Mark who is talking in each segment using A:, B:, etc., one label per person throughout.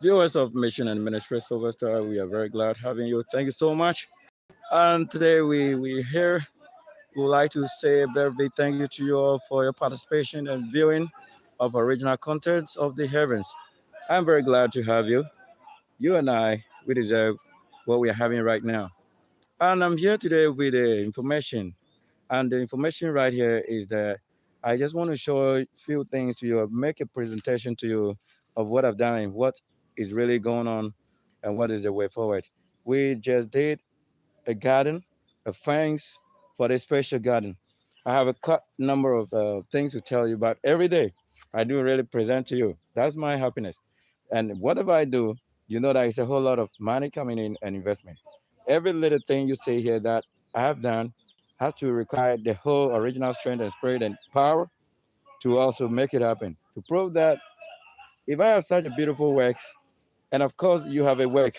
A: Viewers of Mission and Ministry Silverstar, we are very glad having you. Thank you so much. And today we here. We would like to say a very big thank you to you all for your participation and viewing of original contents of the heavens. I'm very glad to have you. You and I, we deserve what we are having right now. And I'm here today with the information. And the information right here is that I just want to show a few things to you, make a presentation to you of what I've done and what is really going on and what is the way forward. We just did a garden, a fence for this special garden. I have a cut number of things to tell you about every day. I do really present to you. That's my happiness. And whatever I do, you know that it's a whole lot of money coming in and investment. Every little thing you see here that I have done has to require the whole original strength and spirit and power to also make it happen. To prove that if I have such a beautiful works, and of course you have a work,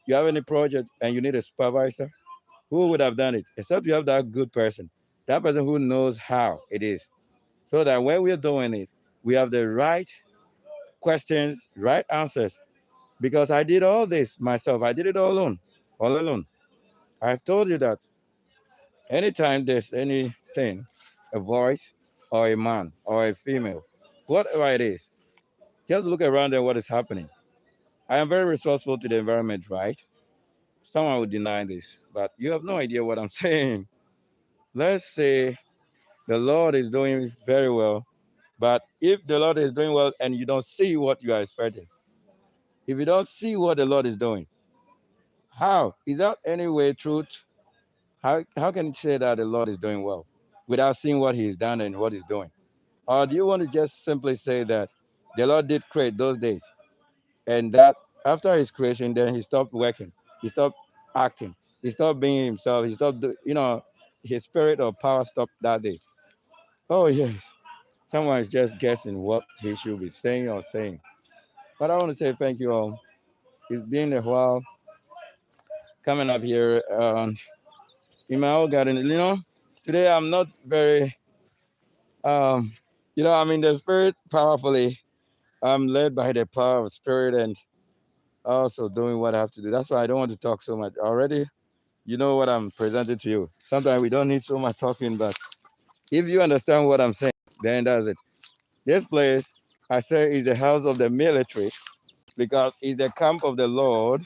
A: you have any project and you need a supervisor, who would have done it? Except you have that good person, that person who knows how it is. So that when we're doing it, we have the right questions, right answers. Because I did all this myself. I did it all alone. All alone. I've told you that anytime there's anything, a voice or a man or a female, whatever it is, just look around at what is happening. I am very resourceful to the environment, right? Someone would deny this, but you have no idea what I'm saying. Let's say the Lord is doing very well, but if the Lord is doing well and you don't see what you are expecting, if you don't see what the Lord is doing, how? Is that any way truth? How can you say that the Lord is doing well without seeing what He's done and what He's doing? Or do you want to just simply say that the Lord did create those days and that after His creation, then He stopped working, He stopped acting, He stopped being Himself, He stopped, His spirit or power stopped that day? Oh, yes. Someone is just guessing what he should be saying or saying. But I want to say thank you all. It's been a while coming up here in my own garden. Today I'm not very, um, I'm in the spirit powerfully. I'm led by the power of spirit and also doing what I have to do. That's why I don't want to talk so much. Already, you know what I'm presenting to you. Sometimes we don't need so much talking, but if you understand what I'm saying, then that's it. This place, I say, is the house of the military because it's the camp of the Lord,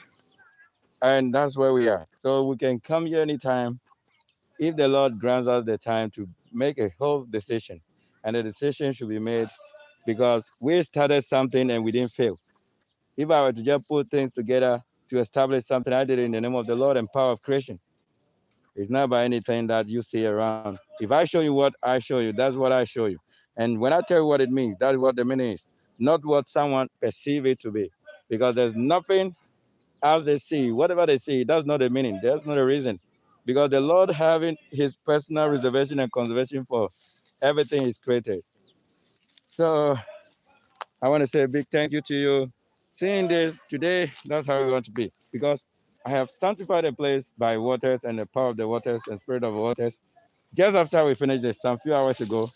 A: and that's where we are. So we can come here anytime if the Lord grants us the time to make a whole decision. And the decision should be made because we started something and we didn't fail. If I were to just put things together to establish something, I did it in the name of the Lord and power of creation. It's not by anything that you see around. If I show you what I show you, that's what I show you. And when I tell you what it means, that's what the meaning is, not what someone perceive it to be. Because there's nothing as they see, whatever they see, that's not the meaning. That's not the reason. Because the Lord having his personal reservation and conservation for everything he's created. So I want to say a big thank you to you. Seeing this today, that's how we want to be. Because I have sanctified the place by waters and the power of the waters and spirit of waters. Just after we finished this some few hours ago.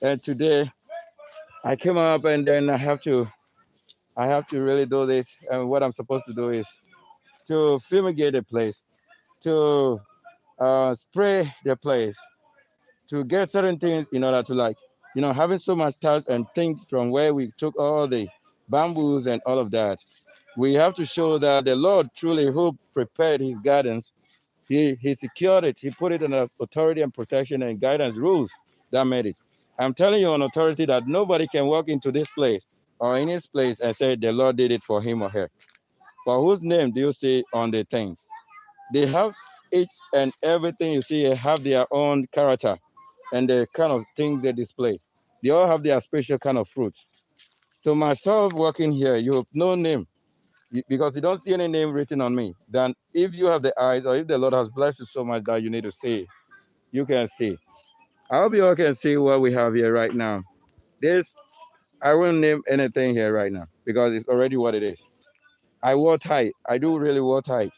A: And today I came up and then I have to really do this. And what I'm supposed to do is to fumigate the place, to spray the place, to get certain things in order to having so much touch and things from where we took all the bamboos and all of that. We have to show that the Lord truly who prepared his gardens, he secured it, he put it under authority and protection and guidance rules that made it. I'm telling you on authority that nobody can walk into this place or in this place and say the Lord did it for him or her. For whose name do you see on the things? They have each and everything you see have their own character and the kind of things they display. They all have their special kind of fruits. So myself working here, you have no name because you don't see any name written on me. Then if you have the eyes or if the Lord has blessed you so much that you need to see, you can see. I hope you all can see what we have here right now. This, I won't name anything here right now because it's already what it is. I watertight. I do really watertight.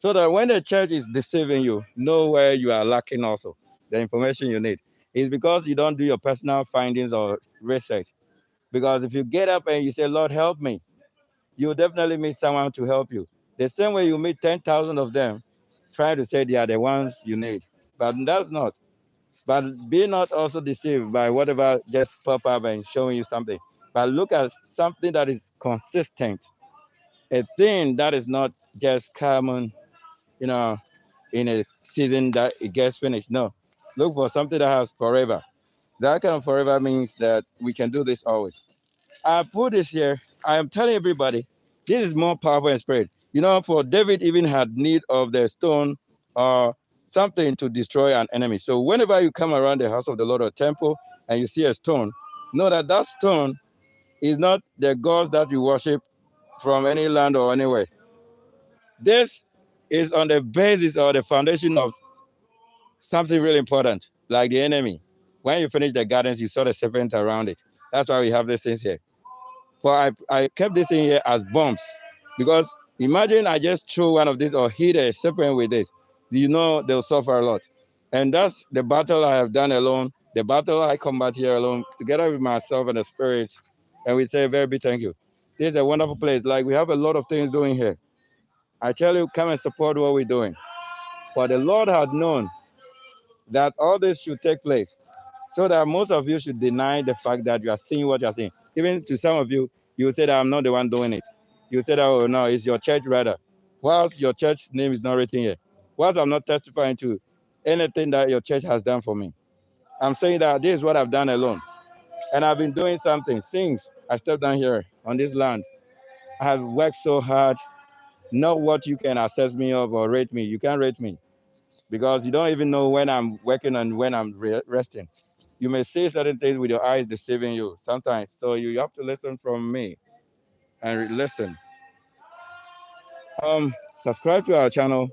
A: So that when the church is deceiving you, know where you are lacking also the information you need. It's because you don't do your personal findings or research. Because if you get up and you say, Lord, help me, you definitely meet someone to help you. The same way you meet 10,000 of them trying to say they are the ones you need. But that's not. But be not also deceived by whatever just pop up and showing you something. But look at something that is consistent, a thing that is not just common, you know, in a season that it gets finished. No, look for something that has forever. That kind of forever means that we can do this always. I put this here. I am telling everybody, this is more powerful in spirit. For David even had need of the stone or something to destroy an enemy. So whenever you come around the house of the Lord or temple and you see a stone, know that that stone is not the gods that you worship from any land or anywhere. This is on the basis or the foundation of something really important, like the enemy. When you finish the gardens, you saw the serpent around it. That's why we have these things here. For I kept this in here as bombs because imagine I just throw one of these or hit a serpent with this. They'll suffer a lot. And that's the battle I have done alone, the battle I combat here alone, together with myself and the spirit. And we say very big thank you. This is a wonderful place. Like we have a lot of things doing here. I tell you, come and support what we're doing. For the Lord had known that all this should take place. So that most of you should deny the fact that you are seeing what you are seeing. Even to some of you, you say that I'm not the one doing it. You say that, oh no, it's your church rather. Whilst your church name is not written here. Whilst I'm not testifying to anything that your church has done for me. I'm saying that this is what I've done alone. And I've been doing something since I stepped down here on this land. I have worked so hard, not what you can assess me of or rate me. You can't rate me because you don't even know when I'm working and when I'm resting. You may say certain things with your eyes deceiving you sometimes. So you have to listen from me and listen. Subscribe to our channel,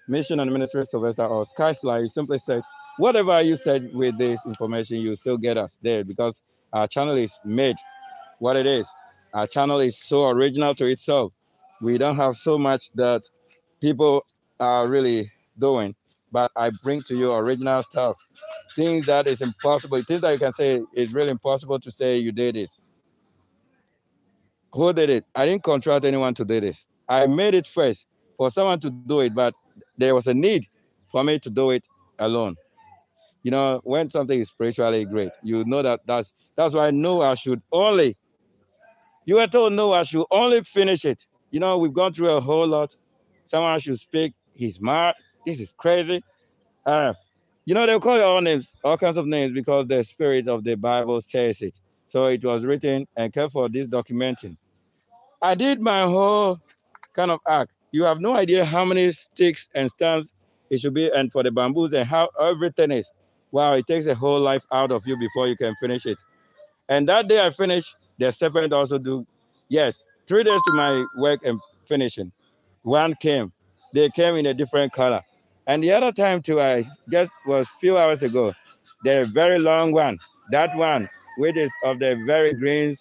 A: Mission and Ministry Sylvester or Sky Slide. You simply said whatever you said with this information, you still get us there because our channel is made what it is. Our channel is so original to itself. We don't have so much that people are really doing, but I bring to you original stuff. Things that is impossible, things that you can say is really impossible to say you did it. Who did it? I didn't contract anyone to do this. I made it first for someone to do it, but there was a need for me to do it alone. When something is spiritually great, you know that's why Noah should only. You were told Noah should only finish it. We've gone through a whole lot. Someone should speak. He's mad. This is crazy. Uh, they'll call you all names, all kinds of names, because the spirit of the Bible says it. So it was written and kept for this documenting. I did my whole kind of act. You have no idea how many sticks and stamps it should be, and for the bamboos and how everything is. Wow, it takes a whole life out of you before you can finish it. And that day I finished, the serpent also do. Yes, 3 days to my work and finishing. One came. They came in a different color. And the other time too, I just was few hours ago, the very long one, that one, which is of the very greens.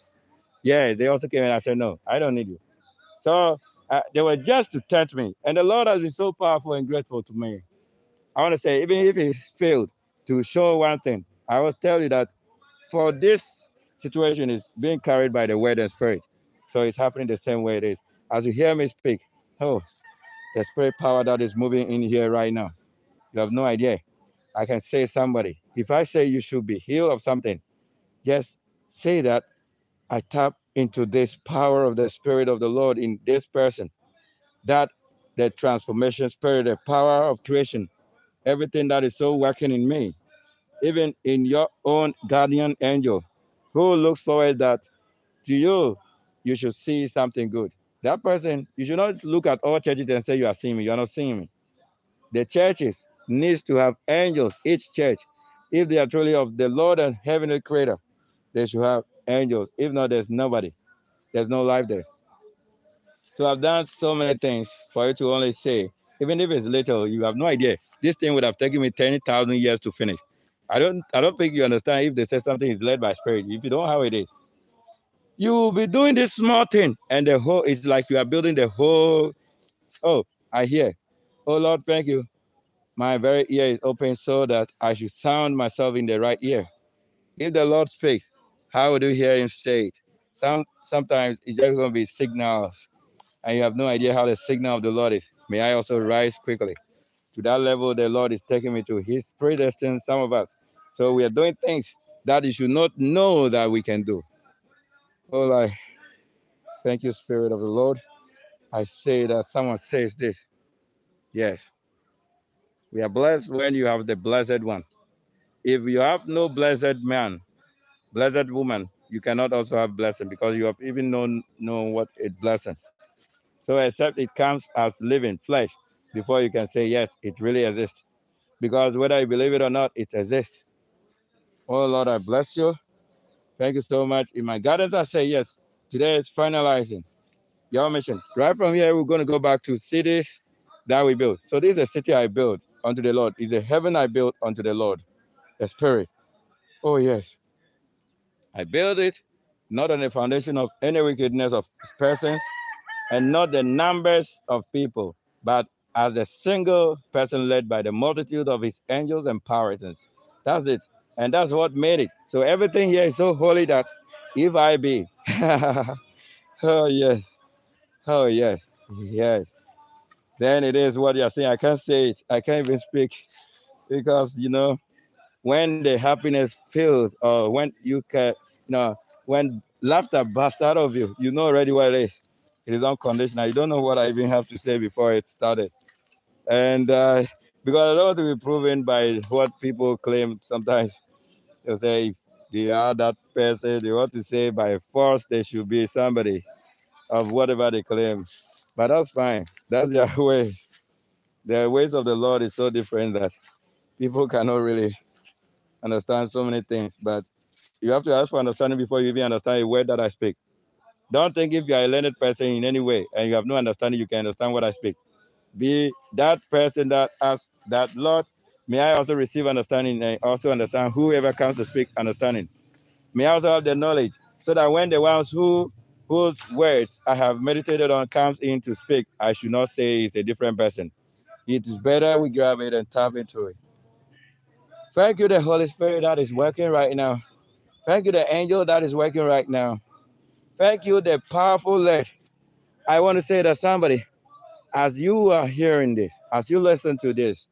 A: Yeah, they also came and I said, no, I don't need you. So they were just to tempt me. And the Lord has been so powerful and grateful to me. I want to say, even if he failed to show one thing, I will tell you that for this situation is being carried by the word and spirit. So it's happening the same way it is. As you hear me speak, oh, the spirit power that is moving in here right now. You have no idea. I can say somebody. If I say you should be healed of something, just say that I tap into this power of the spirit of the Lord in this person. That the transformation spirit, the power of creation, everything that is so working in me, even in your own guardian angel, who looks forward that to you, you should see something good. That person, you should not look at all churches and say you are seeing me. You are not seeing me. The churches needs to have angels. Each church, if they are truly of the Lord and Heavenly Creator, they should have angels. If not, there's nobody. There's no life there. So I've done so many things for you to only say, even if it's little, you have no idea. This thing would have taken me 10,000 years to finish. I don't think you understand if they say something is led by spirit. If you don't know how it is, you will be doing this small thing, and the whole is like you are building the whole. Oh, I hear. Oh Lord, thank you. My very ear is open so that I should sound myself in the right ear. If the Lord speaks, how would you hear him say it? Sometimes it's just going to be signals, and you have no idea how the signal of the Lord is. May I also rise quickly to that level the Lord is taking me to. He's predestined some of us. So we are doing things that you should not know that we can do. Oh, I thank you, Spirit of the Lord. I say that someone says this. Yes, we are blessed when you have the blessed one. If you have no blessed man, blessed woman, you cannot also have blessing because you have even know what is blessing. So except it comes as living flesh before you can say yes, it really exists. Because whether you believe it or not, it exists. Oh Lord, I bless you. Thank you so much. In my guidance, I say yes. Today is finalizing your mission. Right from here, we're going to go back to cities that we built. So this is a city I built unto the Lord. It's a heaven I built unto the Lord, a spirit. Oh yes, I built it not on the foundation of any wickedness of persons and not the numbers of people, but as a single person led by the multitude of his angels and powers. That's it. And that's what made it. So everything here is so holy that if I be, oh yes, oh yes, yes, then it is what you're saying. I can't say it. I can't even speak because, when the happiness fills or when you can, when laughter bursts out of you, you know already what it is. It is unconditional. You don't know what I even have to say before it started. And because I don't want to be proven by what people claim sometimes. They say they are that person, they want to say by force they should be somebody of whatever they claim. But that's fine. That's their way. The ways of the Lord is so different that people cannot really understand so many things. But you have to ask for understanding before you even understand a word that I speak. Don't think if you are a learned person in any way and you have no understanding, you can understand what I speak. Be that person that asks that, Lord, may I also receive understanding and also understand whoever comes to speak understanding. May I also have the knowledge so that when the ones whose words I have meditated on comes in to speak, I should not say it's a different person. It is better we grab it and tap into it. Thank you, the Holy Spirit that is working right now. Thank you, the angel that is working right now. Thank you, the powerful lead. I want to say that somebody, as you are hearing this, as you listen to this,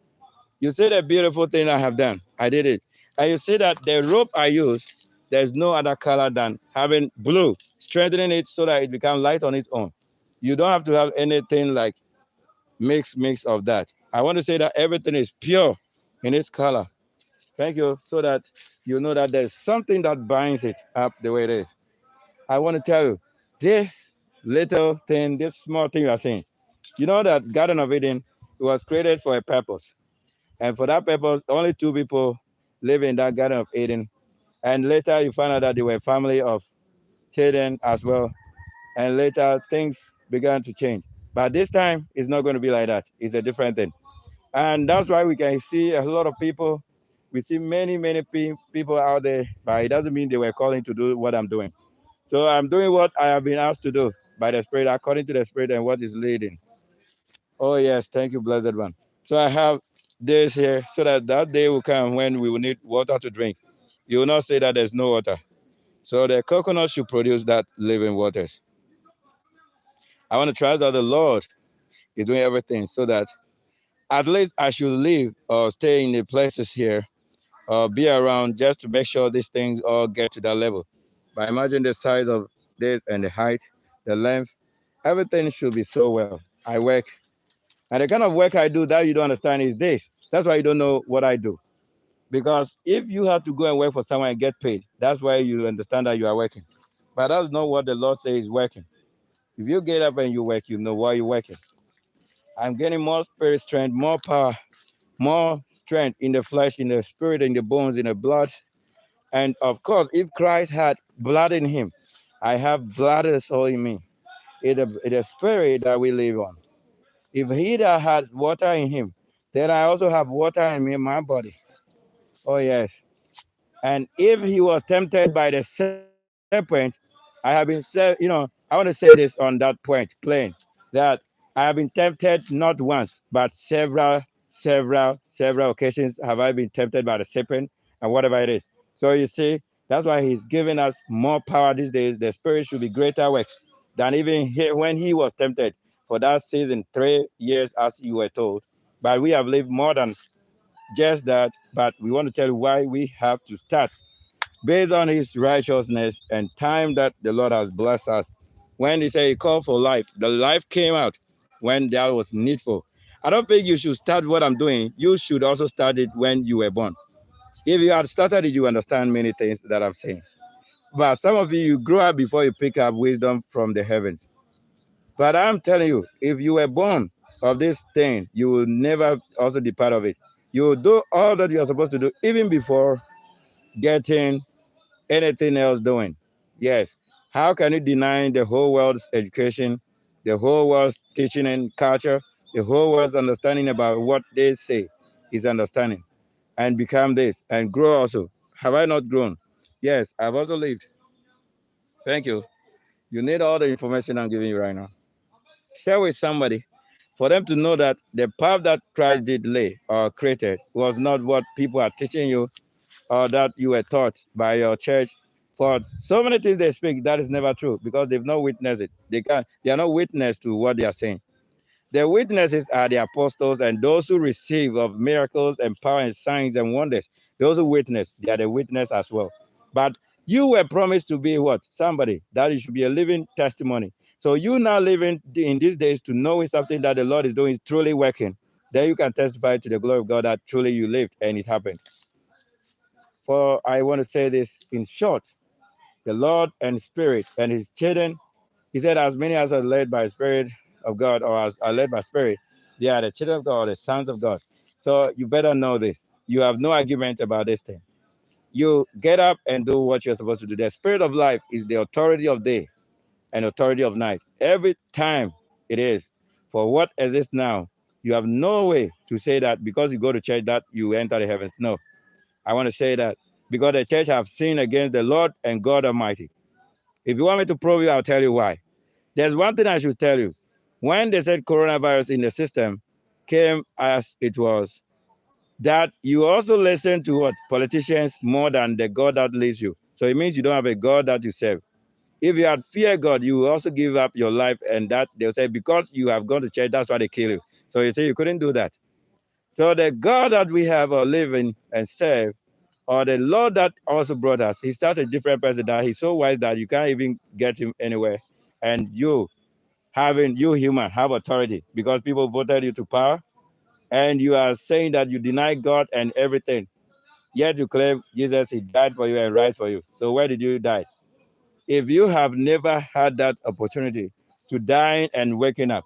A: you see the beautiful thing I have done. I did it. And you see that the rope I use, there's no other color than having blue, strengthening it so that it becomes light on its own. You don't have to have anything like mix of that. I want to say that everything is pure in its color. Thank you, so that you know that there's something that binds it up the way it is. I want to tell you, this little thing, this small thing you are seeing, you know that Garden of Eden was created for a purpose. And for that purpose, only two people live in that Garden of Eden. And later you find out that they were a family of children as well. And later things began to change. But this time it's not going to be like that. It's a different thing. And that's why we can see a lot of people. We see many people out there, but it doesn't mean they were calling to do what I'm doing. So I'm doing what I have been asked to do by the Spirit, according to the Spirit and what is leading. Oh, yes. Thank you, blessed one. So I have this here so that that day will come when we will need water to drink. You will not say that there's no water. So the coconut should produce that living waters. I want to trust that the Lord is doing everything so that at least I should live or stay in the places here or be around just to make sure these things all get to that level. But imagine the size of this and the height, the length, everything should be so well. I work. And the kind of work I do that you don't understand is this. That's why you don't know what I do. Because if you have to go and work for someone and get paid, that's why you understand that you are working. But that's not what the Lord says is working. If you get up and you work, you know why you're working. I'm getting more spirit strength, more power, more strength in the flesh, in the spirit, in the bones, in the blood. And of course, if Christ had blood in him, I have blood also in me. It's a spirit that we live on. If he that has water in him, then I also have water in me, my body. Oh, yes. And if he was tempted by the serpent, I have been said, I want to say this on that point, plain, that I have been tempted not once, but several occasions have I been tempted by the serpent and whatever it is. So you see, That's why he's giving us more power these days. The spirit should be greater works than even when he was tempted for that season, 3 years as you were told. But we have lived more than just that. But we want to tell you why we have to start based on his righteousness and time that the Lord has blessed us. When he said he called for life, the life came out when that was needful. I don't think you should start what I'm doing. You should also start it when you were born. If you had started it, you understand many things that I'm saying. But some of you, you grow up before you pick up wisdom from the heavens. But I'm telling you, if you were born of this thing, you will never also depart of it. You will do all that you are supposed to do even before getting anything else doing. Yes. How can you deny the whole world's education, the whole world's teaching and culture, the whole world's understanding about what they say is understanding and become this and grow also? Have I not grown? Yes, I've also lived. Thank you. You need all the information I'm giving you right now. Share with somebody for them to know that the path that Christ did lay or created was not what people are teaching you or that you were taught by your church. For so many things they speak, that is never true because they've not witnessed it. They are not witness to what they are saying. The witnesses are the apostles and those who receive of miracles and power and signs and wonders. Those who witness, they are the witness as well. But you were promised to be what? Somebody. That you should be a living testimony. So you now living in these days to knowing something that the Lord is doing is truly working. Then you can testify to the glory of God that truly you lived and it happened. For I want to say this in short, the Lord and Spirit and his children, he said, as many as are led by Spirit of God or as are led by Spirit, they are the children of God, the sons of God. So you better know this. You have no argument about this thing. You get up and do what you're supposed to do. The Spirit of life is the authority of day and authority of night. Every time it is. For what exists now, you have no way to say that because you go to church that you enter the heavens. No. I want to say that because the church have sinned against the Lord and God Almighty. If you want me to prove you, I'll tell you why. There's one thing I should tell you. When they said coronavirus in the system came as it was, that you also listen to what politicians more than the God that leads you. So it means you don't have a God that you serve. If you had fear God, you will also give up your life, and that they'll say because you have gone to church, that's why they kill you. So you say you couldn't do that. So the God that we have or live in and serve or the Lord that also brought us, he's such a different person that he's so wise that you can't even get him anywhere. And you human, have authority because people voted you to power, and you are saying that you deny God and everything. Yet you claim Jesus, he died for you and rise for you. So where did you die? If you have never had that opportunity to die and waking up,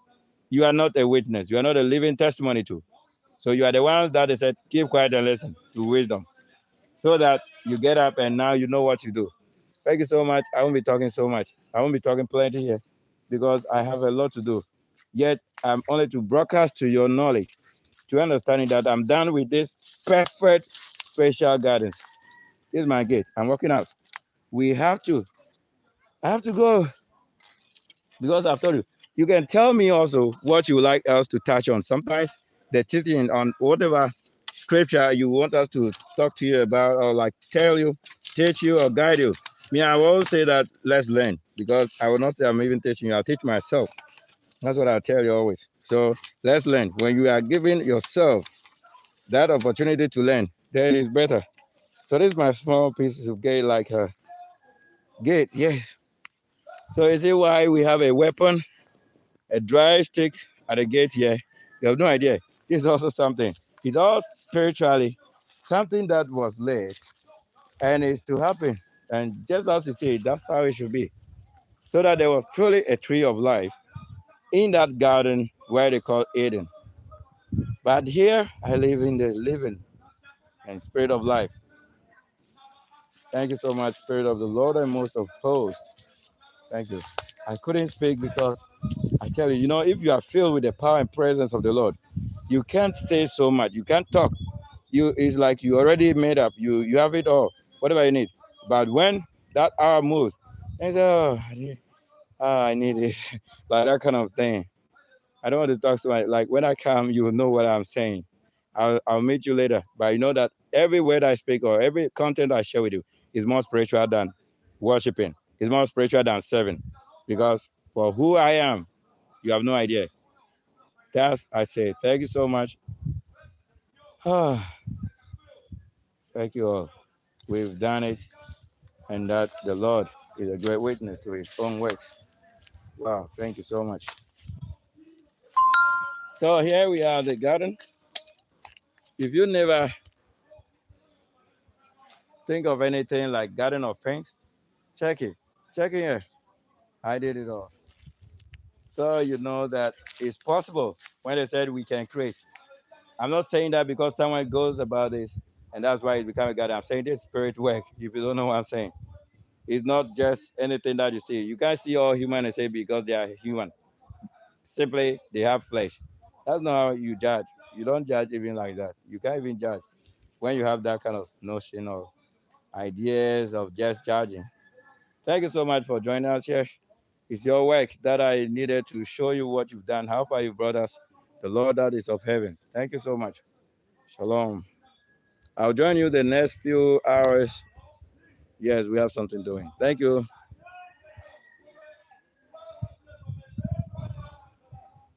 A: you are not a witness. You are not a living testimony to. So you are the ones that they said, keep quiet and listen to wisdom so that you get up and now you know what you do. Thank you so much. I won't be talking so much. I won't be talking plenty here because I have a lot to do. Yet I'm only to broadcast to your knowledge, to understanding that I'm done with this perfect special gardens. This is my gate. I'm walking out. We have to. I have to go because I've told you. You can tell me also what you would like us to touch on. Sometimes the teaching on whatever scripture you want us to talk to you about or like tell you, teach you or guide you. Me, I will always say that let's learn because I will not say I'm even teaching you. I'll teach myself. That's what I'll tell you always. So let's learn. When you are giving yourself that opportunity to learn, then it's better. So this is my small piece of gate like a gate. Yes. So you see why we have a weapon, a dry stick at the gate here. You have no idea. This is also something. It's all spiritually something that was laid and it's to happen. And just as you say, that's how it should be. So that there was truly a tree of life in that garden where they call Eden. But here I live in the living and spirit of life. Thank you so much, Spirit of the Lord and most of hosts. Thank you. I couldn't speak because I tell you, if you are filled with the power and presence of the Lord, you can't say so much. You can't talk. It's like you already made up. You have it all, whatever you need. But when that hour moves, and say, oh, I need it, like that kind of thing. I don't want to talk so much. Like when I come, you will know what I'm saying. I'll meet you later. But you know that every word I speak or every content I share with you, is more spiritual than worshiping. It's more spiritual than serving. Because for who I am, you have no idea. That's I say. Thank you so much. Thank you all. We've done it, and that the Lord is a great witness to His own works. Wow, thank you so much. So here we are, the garden. If you never think of anything like garden of things, check it. Check it here. I did it all. So you know that it's possible when they said we can create. I'm not saying that because someone goes about this and that's why it became a garden. I'm saying this spirit work. If you don't know what I'm saying, it's not just anything that you see. You can't see all human and say because they are human. Simply they have flesh. That's not how you judge. You don't judge even like that. You can't even judge when you have that kind of notion or ideas of just judging. Thank you so much for joining us here. It's your work that I needed to show you what you've done, how far you brought us, the Lord that is of heaven. Thank you so much. Shalom. I'll join you the next few hours. Yes, we have something doing. Thank you.